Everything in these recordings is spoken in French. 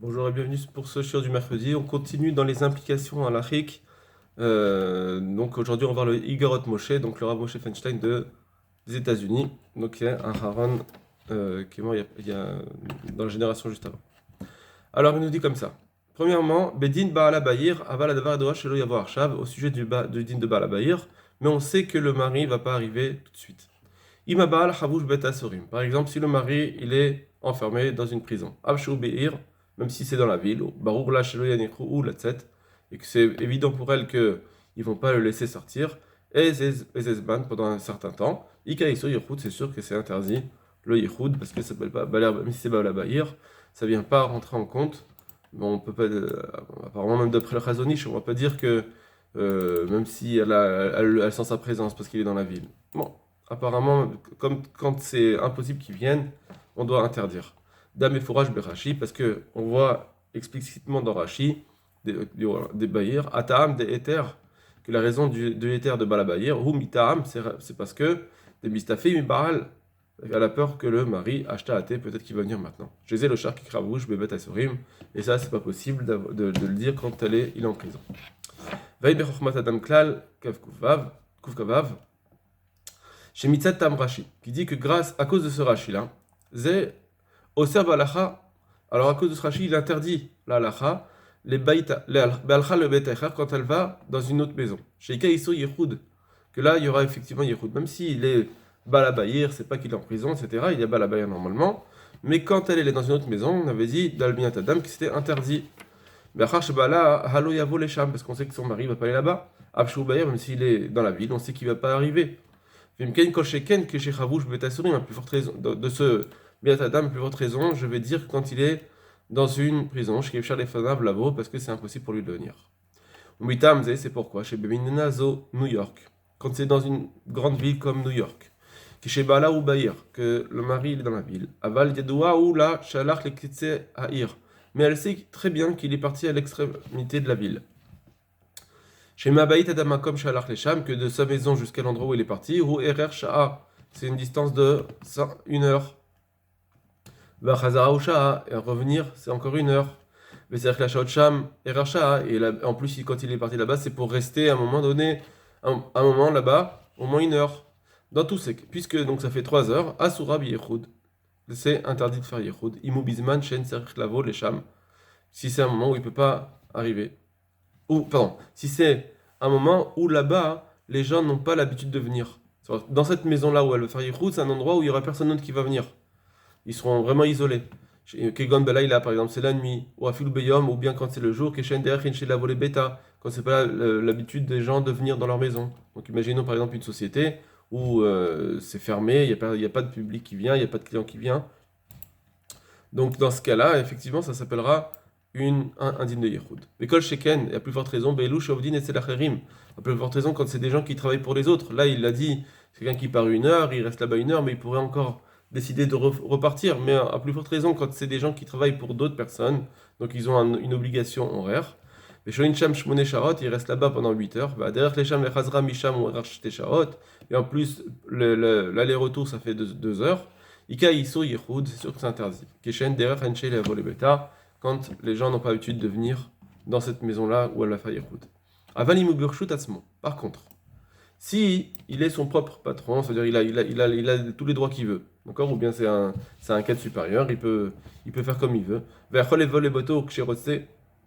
Bonjour et bienvenue pour ce shiur du mercredi. On continue dans les implications halachiques. Donc aujourd'hui, on va voir le Igorot Moshe, donc le Rav Moshe Feinstein des États-Unis. Donc il y a un Haran qui est mort dans la génération juste avant. Alors il nous dit comme ça. Premièrement, Bedin Baala Bayir, Aval Adavar Edoa Shelo Yavo Arshav, au sujet du din de Baala Bayir, mais on sait que le mari ne va pas arriver tout de suite. Ima Baal Havush Bet Asorim. Par exemple, si le mari il est enfermé dans une prison. Abshou Beir, même si c'est dans la ville, Barour la Shelo Yanichou ou la Tzet, et que c'est évident pour elle qu'ils ne vont pas le laisser sortir, et Ezezban pendant un certain temps, Ika Iso Yichud, c'est sûr que c'est interdit le Yichud, parce que ça s'appelle pas même si c'est Baal Bayir, ça vient pas rentrer en compte. Bon, on peut pas, apparemment, même d'après le Chazonish, on va pas dire que même si elle sent sa présence parce qu'il est dans la ville. Bon, apparemment, comme quand c'est impossible qu'ils viennent, on doit interdire. Dame et fourrage Berashi, parce que on voit explicitement dans Rashi des Bahir, Ataam des Éthers, que la raison de l'Éther de Balabayir, ou Mitaam, c'est parce que des Mistafi Mibaal, elle a peur que le mari acheta athée, peut-être qu'il va venir maintenant. Je sais le char qui cravouche, bébé Asorim, et ça, c'est pas possible de le dire quand il est en prison. Veille Bechormat Adam Klal, Kufkavav, chez Mitzat Tam Rashi, qui dit que à cause de ce Rashi-là, Zé Oser Balacha, alors à cause de ce Rashi, il interdit la halacha, les Balcha le Betachar quand elle va dans une autre maison. Chez Ika Iso Yehoud, que là, il y aura effectivement Yehoud, même s'il est Balabayir, c'est pas qu'il est en prison, etc. Il y a Balabayir normalement, mais quand elle est dans une autre maison, on avait dit d'Albinat Adam que c'était interdit. Parce qu'on sait que son mari va pas aller là-bas. Abshou Bayer, même s'il est dans la ville, on sait qu'il va pas arriver. Vimken Kosheken, que chez Chavouch Betasurim, à plus forte raison, de ce Biat Adam, plus forte raison, je vais dire quand il est dans une prison, chez Kevchar Lefanav Lavo, parce que c'est impossible pour lui de venir. Umitam, c'est pourquoi, chez Bemininazo, New York, quand c'est dans une grande ville comme New York, que chez Bala ou Bayer, que le mari il est dans la ville, Aval Yadoua ou la Shalach le Kitse Haïr, mais elle sait très bien qu'il est parti à l'extrémité de la ville. Chez Mabaït Adamakom Shalach Lesham, que de sa maison jusqu'à l'endroit où il est parti, ou Erer Sha'a, c'est une distance de 1 heure. Bachazara ou Sha'a, et revenir, c'est encore 1 heure. Veserch la Sham, Erer Sha'a, et en plus, quand il est parti là-bas, c'est pour rester à un moment donné, un moment là-bas, au moins 1 heure. Dans tout c'est puisque donc ça fait 3 heures, Asura Yehoud, c'est interdit de faire Yehoud. Imubizman, Shen Serch Lavo, Lesham, si c'est un moment où il ne peut pas arriver. Ou, pardon, si c'est un moment où là-bas, les gens n'ont pas l'habitude de venir. Dans cette maison-là où elle va faire Yichud, c'est un endroit où il n'y aura personne d'autre qui va venir. Ils seront vraiment isolés. Kegon Belaïla, par exemple, c'est la nuit, ou Afil Beyom, ou bien quand c'est le jour, Keshen Derech Inche la volée bêta, quand c'est pas l'habitude des gens de venir dans leur maison. Donc imaginons par exemple une société où c'est fermé, il n'y a pas de public qui vient, il n'y a pas de client qui vient. Donc dans ce cas-là, effectivement, ça s'appellera un din de Yehoud. Mais Kol Sheken, et à plus forte raison, Beilou Shovdin et Selacherim. À plus forte raison quand c'est des gens qui travaillent pour les autres. Là, il l'a dit, c'est quelqu'un qui part 1 heure, il reste là-bas 1 heure, mais il pourrait encore décider de repartir. Mais à plus forte raison quand c'est des gens qui travaillent pour d'autres personnes, donc ils ont une obligation horaire. Mais Sholin Sham Shmone Sharot, il reste là-bas pendant 8 heures. Derrière les Sham Lechazra Misham ou Rashte Sharot. Et en plus, l'aller-retour, ça fait 2 heures. Ika Iso Yehoud, c'est sûr que c'est interdit. Keshen Derech Hanche le Beta, quand les gens n'ont pas l'habitude de venir dans cette maison-là où elle va faire Yehoud. Avalim Burshut Atzmo. Par contre, si il est son propre patron, c'est-à-dire il a tous les droits qu'il veut, d'accord, ou bien c'est un cadre supérieur, il peut faire comme il veut. Vers les vols bateaux Ksherotse,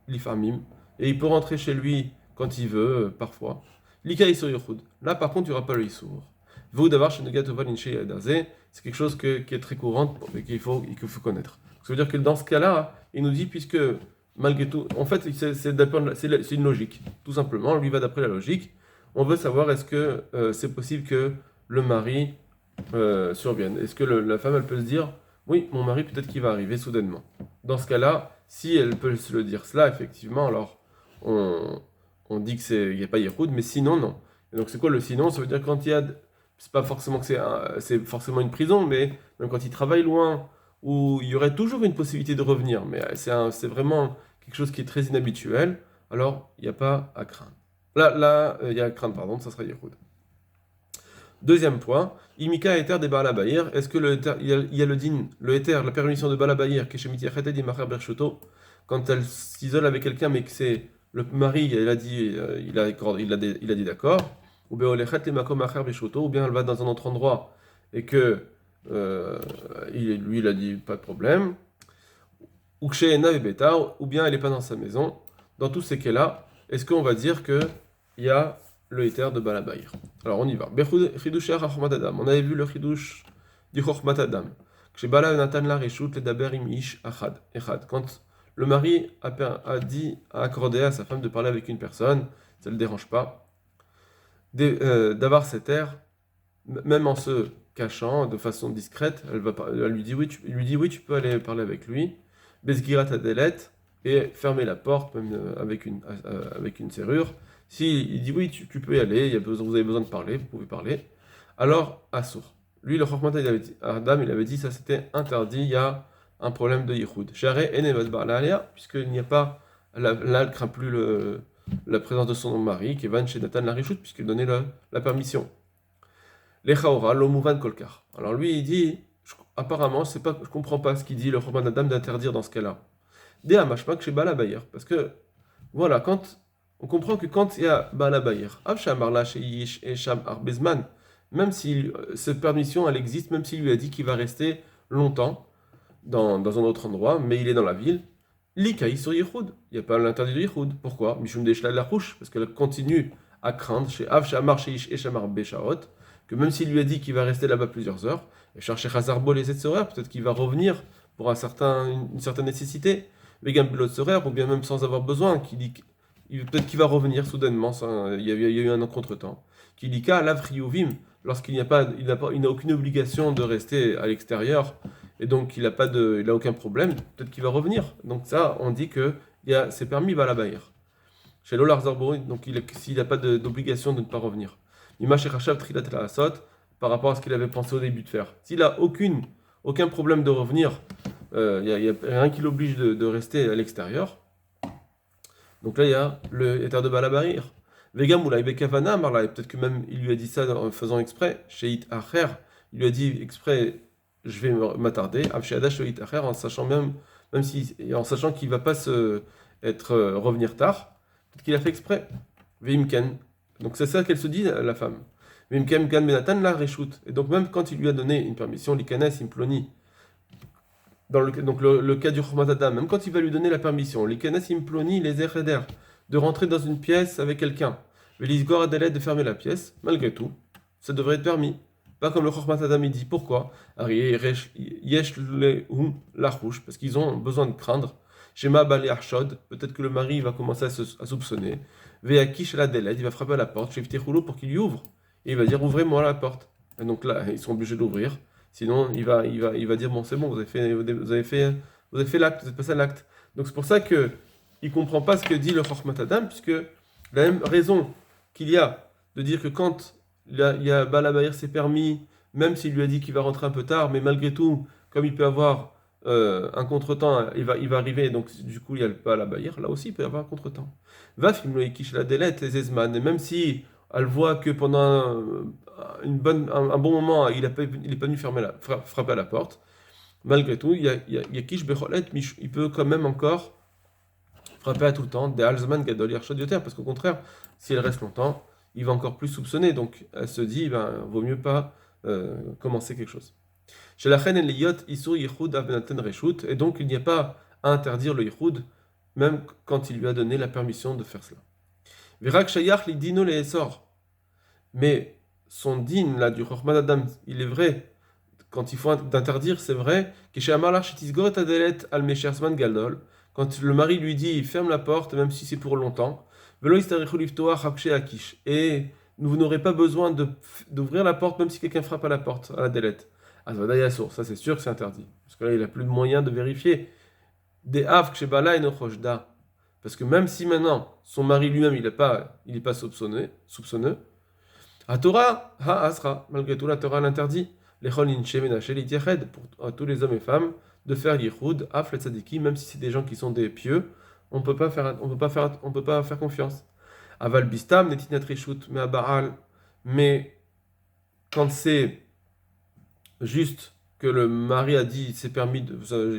l'ifamim, et il peut rentrer chez lui quand il veut, parfois. L'ika Isur Yehoud. Là, par contre, il n'y aura pas le Isur. Vous d'avoir chez Negatova Linche Daze, c'est quelque chose qui est très courant et qu'il faut connaître. Ça veut dire que dans ce cas-là, il nous dit, puisque malgré tout, en fait, c'est une logique, tout simplement, on lui va d'après la logique. On veut savoir est-ce que c'est possible que le mari survienne. Est-ce que la femme, elle peut se dire, oui, mon mari, peut-être qu'il va arriver soudainement. Dans ce cas-là, si elle peut se le dire cela, effectivement, alors on dit qu'il n'y a pas Yehoud, mais sinon, non. Et donc, c'est quoi le sinon? Ça veut dire quand il y a c'est pas forcément que c'est forcément une prison, mais même quand il travaille loin, où il y aurait toujours une possibilité de revenir, mais c'est vraiment quelque chose qui est très inhabituel, alors il n'y a pas à craindre. Là, il y a à craindre, pardon, ça sera Yehoud. Deuxième point, Imika Eter des Baal Abayir. Est-ce que il y a le din, le Eter, la permission de Baal Abayir, qui est chez Mitiachet di Macher Berchoto, quand elle s'isole avec quelqu'un, mais que c'est le mari, il a dit, il a dit d'accord, ou bien Olechet li Makom Macher Berchoto, ou bien elle va dans un autre endroit et que lui, il a dit pas de problème, ou chez Ena et Betar, ou bien elle n'est pas dans sa maison. Dans tous ces cas-là, est-ce qu'on va dire que il y a le Eter de Balabaïr? Alors on y va. On avait vu le Chidush du Chochmat Adam. Chez Bala Natan la Reshut le Daber im Ish Echad. Quand le mari a accordé à sa femme de parler avec une personne, ça ne le dérange pas, d'avoir cet air, même en se cachant de façon discrète, elle lui dit oui, tu peux aller parler avec lui. Besgirat Adelet, et fermer la porte même avec une serrure. S'il dit oui, tu peux y aller, vous avez besoin de parler, vous pouvez parler. Alors, Assour. Lui, le Chochmat Adam, il avait dit ça c'était interdit, il y a un problème de Yichud. Share Enevad Barlalea, puisqu'il n'y a pas, là, elle craint plus la présence de son mari, qui est Van chez Nathan Larishut, puisqu'il donnait la permission. Lechaora, l'Omouvan Kolkar. Alors lui, il dit, apparemment, je comprends pas ce qu'il dit, le Chochmat Adam, d'interdire dans ce cas-là. Des Hamashmak chez Balabayer. Parce que, voilà, on comprend que quand il y a Balabayer, Avshamarla chez Yish et Sham Arbezman, même si cette permission, elle existe, même s'il lui a dit qu'il va rester longtemps dans un autre endroit, mais il est dans la ville, Likaï sur Yichud. Il n'y a pas l'interdit de Yichud. Pourquoi Mishum Deshla de la Rouche, parce qu'elle continue à craindre chez Avshamar chez Yish et Shamar Beshaot, que même s'il lui a dit qu'il va rester là-bas plusieurs heures, et chercher Hazarbo les 7 heures, peut-être qu'il va revenir pour une certaine nécessité. Vegan Blotzerer, ou bien même sans avoir besoin, peut-être qu'il va revenir soudainement, il y a eu un contretemps. Qui dit qu'à l'Avriuvim, lorsqu'il il n'a aucune obligation de rester à l'extérieur, et donc il n'a aucun problème, peut-être qu'il va revenir. Donc ça, on dit que c'est permis, va la baïr. Chez Lolar Zarbouri, donc s'il n'a pas d'obligation de ne pas revenir. Imash Rachav Trilat Asot, par rapport à ce qu'il avait pensé au début de faire. S'il n'a aucun problème de revenir, il n'y a rien qui l'oblige de rester à l'extérieur. Donc là, il y a le éther de Balabarir. Vegam ou la Bekavana, Marla, peut-être que même il lui a dit ça en faisant exprès. Sheit Acher, il lui a dit exprès, je vais m'attarder. Avshada Sheit Acher, en sachant en sachant qu'il ne va pas revenir tard. Peut-être qu'il a fait exprès. Veimken. Donc c'est ça qu'elle se dit, la femme. Veimken Gan Benatan la Reshut. Et donc même quand il lui a donné une permission, l'Ikanes Imploni, donc le cas du Chochmat Adam, même quand il va lui donner la permission, les Kenes Imploni, les Echeder, de rentrer dans une pièce avec quelqu'un, Velisgor Adelet de fermer la pièce, malgré tout, ça devrait être permis. Pas comme le Chochmat Adam il dit. Pourquoi Yesh la rouche, parce qu'ils ont besoin de craindre. Shema Balé Arshod, peut-être que le mari va commencer à soupçonner. Veakish la Delet, il va frapper à la porte, chez Rouleau pour qu'il lui ouvre. Et il va dire ouvrez-moi la porte. Et donc là, ils sont obligés d'ouvrir. Sinon, il va dire bon, c'est bon, vous avez fait l'acte, vous êtes passé à l'acte. Donc c'est pour ça que il comprend pas ce que dit le Chochmat Adam, puisque la même raison qu'il y a de dire que quand il y a Balabaïr, c'est permis, même s'il lui a dit qu'il va rentrer un peu tard, mais malgré tout, comme il peut avoir un contretemps, il va arriver, donc du coup il y a le Balabaïr, là aussi il peut y avoir un contretemps. Va filmer Kish la Delette et Zezman, et même si elle voit que pendant un bon moment, il n'est pas venu frapper à la porte. Malgré tout, il y a Kish Becholet, mais il peut quand même encore frapper à tout le temps. Des Alzman Gadol Yershod Yoter, parce qu'au contraire, si elle reste longtemps, il va encore plus soupçonner. Donc elle se dit, vaut mieux pas commencer quelque chose. Chez la reine Eliyot, Isur Yichud Avnaten Reshut, et donc il n'y a pas à interdire le Yichud, même quand il lui a donné la permission de faire cela. Virak Shayach li dino le Esor. Mais son din là du Chochmat Adam, il est vrai, quand il faut d'interdire, c'est vrai, que chez Amar Shetisgorot Adelet al Meshersman Galdol, quand le mari lui dit ferme la porte, même si c'est pour longtemps, Velo Istarichu Liftoa Hakshe Akish, et vous n'aurez pas besoin d'ouvrir la porte, même si quelqu'un frappe à la porte, à la délette. Azvadayasour, ça c'est sûr que c'est interdit, parce que là il n'a plus de moyen de vérifier. Des Havk chez Bala et Nochoshda. Parce que même si maintenant, son mari lui-même, il n'est pas soupçonneux, à Torah, ha asra, malgré tout, la Torah l'interdit. Les Cholinche Menaché l'Itiached, pour tous les hommes et femmes, de faire Yichud, Af le Tzadiki, même si c'est des gens qui sont des pieux, on peut pas faire confiance. Aval Bistam, Netinat Rishut, mais à Baal, mais quand c'est juste que le mari a dit, c'est permis,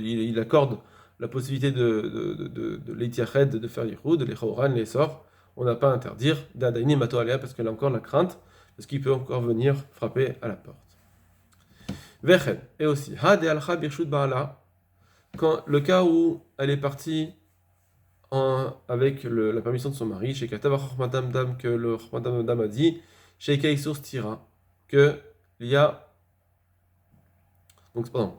il accorde la possibilité de l'Etiached, de faire Yichud, les Chaoran, les sorts, on n'a pas à interdire d'Adaini Mato Alea parce qu'elle a encore la crainte, parce qu'il peut encore venir frapper à la porte. Vechen, et aussi, Ha de Alcha Birshut Baala, quand le cas où elle est partie avec la permission de son mari, chez Katava Madame Dam, que le Madame Dam a dit, chez Kaïsour Tira, qu'il y a. Donc, pardon.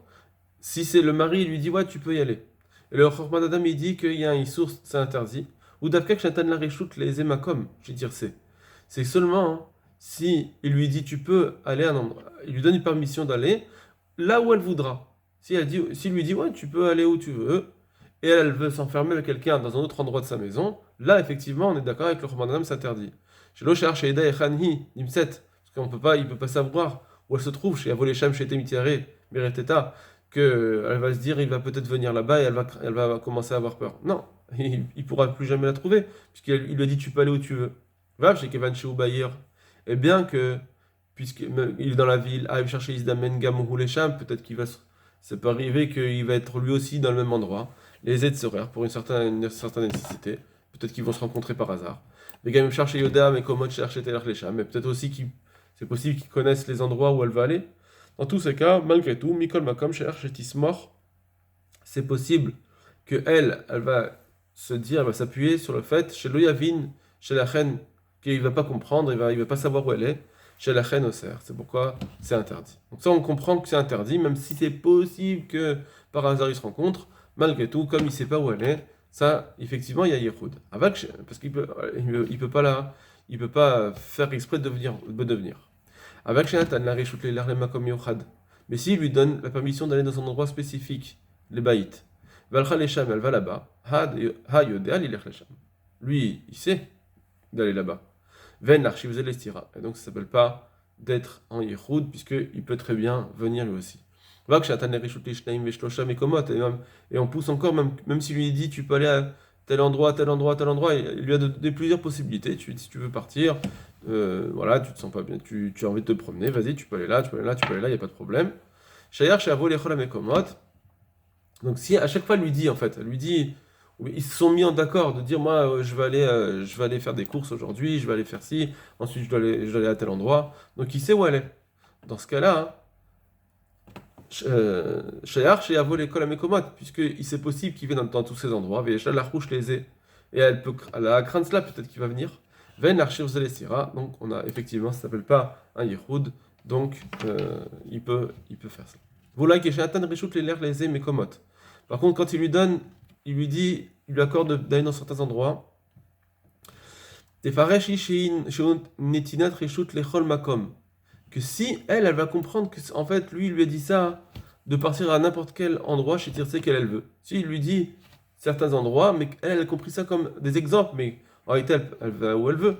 Si c'est le mari, il lui dit, ouais, tu peux y aller. Et le Chorma d'Adam, il dit qu'il y a une source, c'est interdit. Ou d'Avkak Shatan la Réchoute, les Emakom, je veux dire, c'est seulement si il lui dit, tu peux aller à un endroit, il lui donne une permission d'aller là où elle voudra. S'il lui dit, ouais, tu peux aller où tu veux, et elle veut s'enfermer avec quelqu'un dans un autre endroit de sa maison, là, effectivement, on est d'accord avec le Chorma d'Adam, c'est interdit. Chez l'Oshar, chez Eda et Khanhi, Nimset, parce il peut pas savoir où elle se trouve, chez Avolesham, chez Temitiare, Mereteta, qu'elle va se dire, il va peut-être venir là-bas et elle va commencer à avoir peur. Non, il ne pourra plus jamais la trouver, puisqu'il lui a dit, tu peux aller où tu veux. Va chez Kevan chez Ubayir. Et bien que, puisqu'il est dans la ville, il chercher Isdamen Gamou Lesham, peut-être ça peut arriver qu'il va être lui aussi dans le même endroit. Les aides seraient pour une certaine nécessité. Peut-être qu'ils vont se rencontrer par hasard. Mais quand même chercher Yoda, mais comment chercher Teler Lesham, mais peut-être aussi c'est possible qu'ils connaissent les endroits où elle va aller. Dans tous ces cas, malgré tout, Mikol Makom chez Archetismor, c'est possible que elle va se dire, elle va s'appuyer sur le fait, chez Loyavin, chez la reine, qu'il ne va pas comprendre, il va pas savoir où elle est, chez la reine au cerf. C'est pourquoi c'est interdit. Donc ça, on comprend que c'est interdit, même si c'est possible que par hasard ils se rencontrent, malgré tout, comme il ne sait pas où elle est, ça, effectivement, il y a Yehoud. Parce qu'il peut pas faire exprès de devenir. Avec Shenatan, la Réchoute les Larlema comme Yochad. Mais s'il lui donne la permission d'aller dans un endroit spécifique, les Baït, Valcha Lesham, elle va là-bas, Ha Yodéal, il Lesham. Lui, il sait d'aller là-bas. Ven l'archive Zelestira. Et donc ça ne s'appelle pas d'être en Yehoud, puisqu'il peut très bien venir lui aussi. Vak Shenatan, la Réchoute les Shnaim, Veshlosham et Komot. Et on pousse encore, même s'il lui dit, tu peux aller à tel endroit, tel endroit, tel endroit, il lui a donné plusieurs possibilités. Si tu veux partir, voilà, tu te sens pas bien, tu as envie de te promener, vas-y, tu peux aller là, tu peux aller là, tu peux aller là, il n'y a pas de problème. Shayar Shavo Lechol Amekomot. Donc si à chaque fois elle lui dit, ils se sont mis en d'accord de dire, moi je vais aller faire des courses aujourd'hui, je vais aller faire ci, ensuite je dois aller à tel endroit. Donc il sait où elle est. Dans ce cas-là, Shayar Shayavo Lechol Amekomot, puisque c'est possible qu'il vienne dans tous ces endroits, Véchal la rouche les et elle a crainte cela, peut-être qu'il va venir. Ven l'archive Zelestira, donc on a effectivement, ça s'appelle pas un Yehoud, donc il peut faire ça. Voilà que Shatan Rishut les Mekomot. Par contre, quand il lui accorde d'aller dans certains endroits. Tefaresh Ishin Netinat Rishut Lechol Makom. Que si elle va comprendre que en fait lui il lui a dit ça de partir à n'importe quel endroit chez Tirse qu'elle veut. S'il lui dit certains endroits, mais elle a compris ça comme des exemples, mais en réalité elle va où elle veut.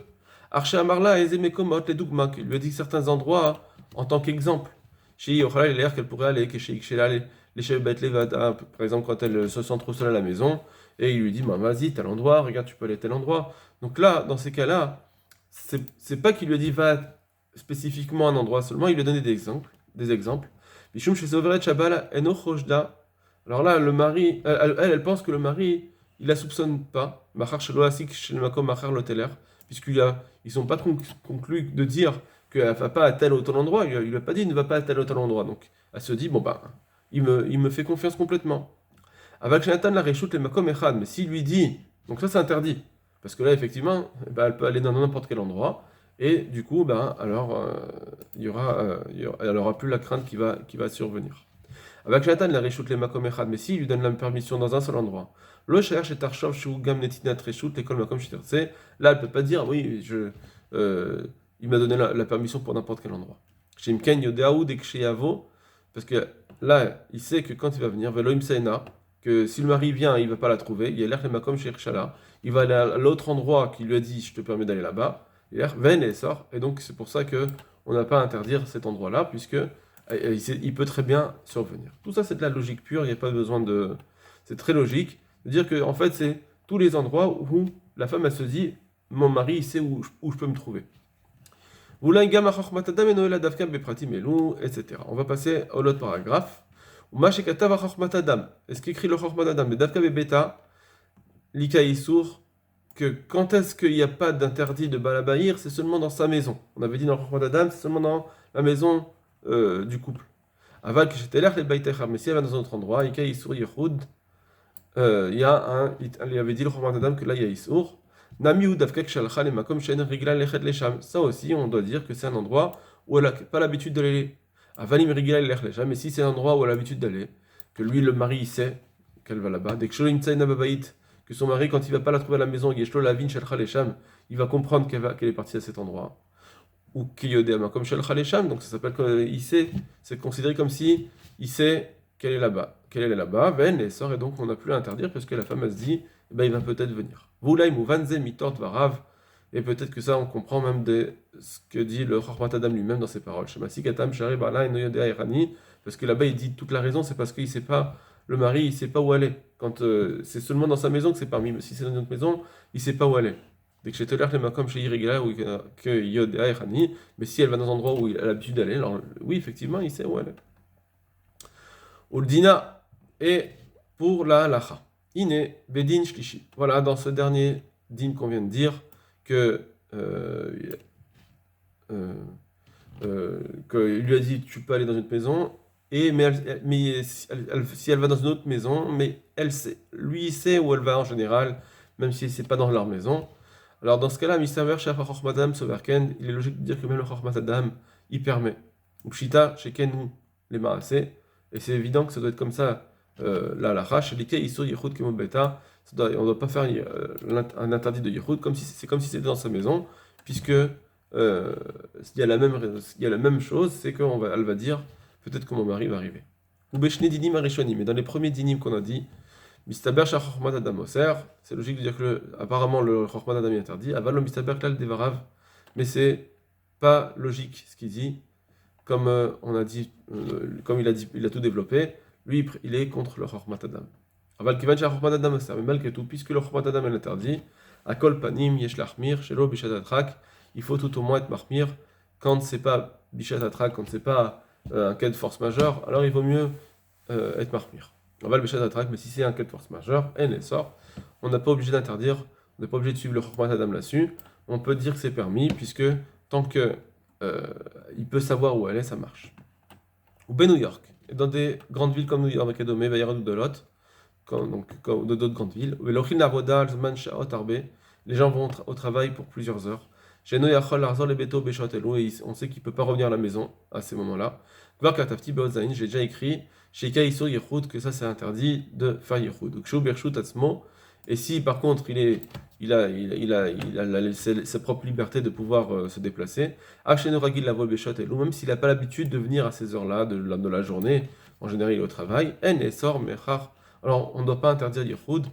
Arché Amarla Ezemekomot les Dougmak, il lui a dit certains endroits en tant qu'exemple. Chez Yochala, il a l'air qu'elle pourrait aller, que chez Ikshela, les chefs Beth Levada, par exemple quand elle se sent trop seule à la maison, et il lui dit, vas-y, tel endroit, regarde, tu peux aller à tel endroit. Donc là, dans ces cas-là, c'est pas qu'il lui a dit va spécifiquement à un endroit seulement, il lui a donné des exemples. Bishum chez Soveret Shabala Eno Choshda. Alors là, le mari, elle pense que le mari, il la soupçonne pas. Machar Shelo Asik chez le Makom Machar Loteler, ils sont pas conclus de dire qu'elle ne va pas à tel ou tel endroit. Il lui a pas dit ne va pas à tel ou tel endroit. Donc elle se dit il me fait confiance complètement. Avec Jonathan la réchoute les Makom Echad, mais s'il lui dit, donc ça c'est interdit. Parce que là, effectivement, elle peut aller dans n'importe quel endroit, et du coup, alors, elle n'aura plus la crainte qui va survenir. Avec Jonathan, la réchoute les makom echad, mais s'il lui donne la permission dans un seul endroit, le cherche et archov shu gam netinat réchoute, l'école makom shiterse, là, elle ne peut pas dire, oui, il m'a donné la permission pour n'importe quel endroit. Chez Mken yodeaou dek sheyavo, parce que là, il sait que quand il va venir, veloim seena, que si le mari vient, il ne va pas la trouver, il y a l'air les makom shirchala, il va aller à l'autre endroit qui lui a dit, je te permets d'aller là-bas, il ven et sort, et donc c'est pour ça que on n'a pas à interdire cet endroit-là, puisque il peut très bien survenir. Tout ça, c'est de la logique pure, il n'y a pas besoin de... C'est très logique de dire que en fait, c'est tous les endroits où la femme, elle se dit, mon mari, il sait où je peux me trouver. etc. On va passer à l'autre paragraphe. Est-ce qu'écrit le Chokhmat Adam, mais Davka Bebeta, Lika Issour, que quand est-ce qu'il n'y a pas d'interdit de Balabaïr, c'est seulement dans sa maison. On avait dit dans le Chokhmat Adam, c'est seulement dans la maison du couple. Aval que j'étais l'air les Baïtecha, mais si elle va dans un autre endroit, Lika Issour Yehoud, il y a il avait dit le Chokhmat Adam que là il y a Issour. Nami ou Davka Kshalcha les Makom Shen Rigla Lechet Lesham. Ça aussi, on doit dire que c'est un endroit où elle n'a pas l'habitude d'aller. Avalim Rigla Lechet Lesham, mais si c'est un endroit où elle a l'habitude d'aller, que lui, le mari, il sait qu'elle va là-bas, dès que Sholim Tsaïna Babaït, que son mari, quand il va pas la trouver à la maison, Yeshlo Lavin Shalcha Lesham, il va comprendre qu'elle est partie à cet endroit. Ou Kiyodema comme Shalcha Lesham, donc ça s'appelle qu'il sait, c'est considéré comme si il sait qu'elle est là-bas. Qu'elle est là-bas, Ven, et sort, et donc on n'a plus à interdire, parce que la femme, elle se dit, eh ben, il va peut-être venir. Voulaim ou Vanze Mitort Varav, et peut-être que ça, on comprend même de ce que dit le Chokhmat Adam lui-même dans ses paroles. Shemasi Katam Shari Bala et Noyodea Irani, parce que là-bas, il dit toute la raison, c'est parce qu'il sait pas, le mari, il sait pas où aller. Quand c'est seulement dans sa maison que c'est permis, mais si c'est dans une autre maison, il sait pas où aller. Dès que j'ai l'air les makom chez Irigala ou que Yodea Irani, mais si elle va dans un endroit où elle a l'habitude d'aller, alors oui, effectivement, il sait où aller. Uldina, et pour la halacha. Ine, bedin shlishi. Voilà, dans ce dernier din qu'on vient de dire, qu'il lui a dit tu peux aller dans une maison, mais si elle va dans une autre maison, mais lui il sait où elle va en général, même si c'est pas dans leur maison. Alors dans ce cas-là, Mistaver chez Chokhmat Adam Soverken, il est logique de dire que même le Chokhmat Adam, il permet. Ou Pshita chez Kenu les Maasé, et c'est évident que ça doit être comme ça. La halacha, chez lesquels Issour Yehoud Kemo Beta, on ne doit pas faire un interdit de Yehoud comme si c'était dans sa maison, puisque il y a la même chose, c'est qu'elle va dire peut-être que mon mari va arriver. Ou Beshne Dinim Arishoni, mais dans les premiers dinim qu'on a dit, Mistaber Shach Chokhmat Adam Oser, c'est logique de dire que apparemment le Chokhmat Adam est interdit, Avalom Mistaber Klal Devarav, mais c'est pas logique ce qu'il dit, comme on a dit, comme il a tout développé. Lui, il est contre le Chokhmat Adam. Aval Kivan Shach Chokhmat Adam Oser, mais malgré tout, puisque le Chokhmat Adam est interdit, Akol Panim Yesh Lachmir, Shelo Bishat Atrak, il faut tout au moins être marmir quand c'est pas Bishat Atrak, quand c'est pas un cas de force majeure, alors il vaut mieux être marmir. On va le Bishat Atrak, mais si c'est un cas de force majeure, elle sort, on n'a pas obligé d'interdire, on n'est pas obligé de suivre le Chokhmat Adam là-dessus, on peut dire que c'est permis, puisque tant que il peut savoir où elle est, ça marche. Ou Ben New York, et dans des grandes villes comme New York, Kedome, Bayard ou Dolot, donc d'autres grandes villes, les gens vont au travail pour plusieurs heures. Et on sait qu'il ne peut pas revenir à la maison à ces moments-là. J'ai déjà écrit que ça c'est interdit de faire Yehoud. Et si par contre il a sa propre liberté de pouvoir se déplacer, ou même s'il n'a pas l'habitude de venir à ces heures-là de la journée, en général il est au travail, alors on ne doit pas interdire Yehoud,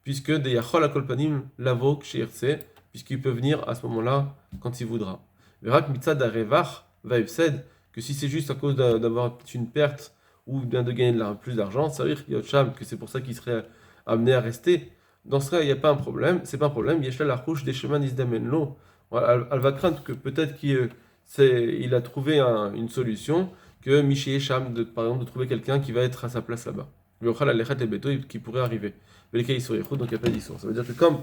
puisque des Yachol Akolpanim Lavok Sheirse, puisqu'il peut venir à ce moment-là quand il voudra. Verak mitzad arevach va efsed, que si c'est juste à cause d'avoir une perte ou bien de gagner plus d'argent, ça veut dire que c'est pour ça qu'il serait amené à rester. Dans ce cas, il n'y a pas un problème, c'est pas un problème. Yeshla la couche des chemins d'Isdamenlo. Elle va craindre que peut-être qu'il a trouvé une solution, que Miché Esham, par exemple, de trouver quelqu'un qui va être à sa place là-bas. Qui pourrait arriver. Mais les cas, ils sont donc il n'y a pas d'histoire. Ça veut dire que comme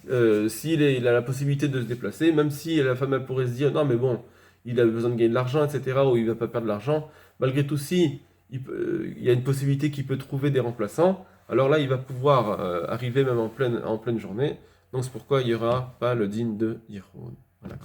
il a la possibilité de se déplacer, même si la femme elle pourrait se dire non mais bon, il a besoin de gagner de l'argent, etc., ou il ne va pas perdre de l'argent, malgré tout, si il y a une possibilité qu'il peut trouver des remplaçants, alors là il va pouvoir arriver même en pleine journée, donc c'est pourquoi il n'y aura pas le digne de Yehoud. Voilà,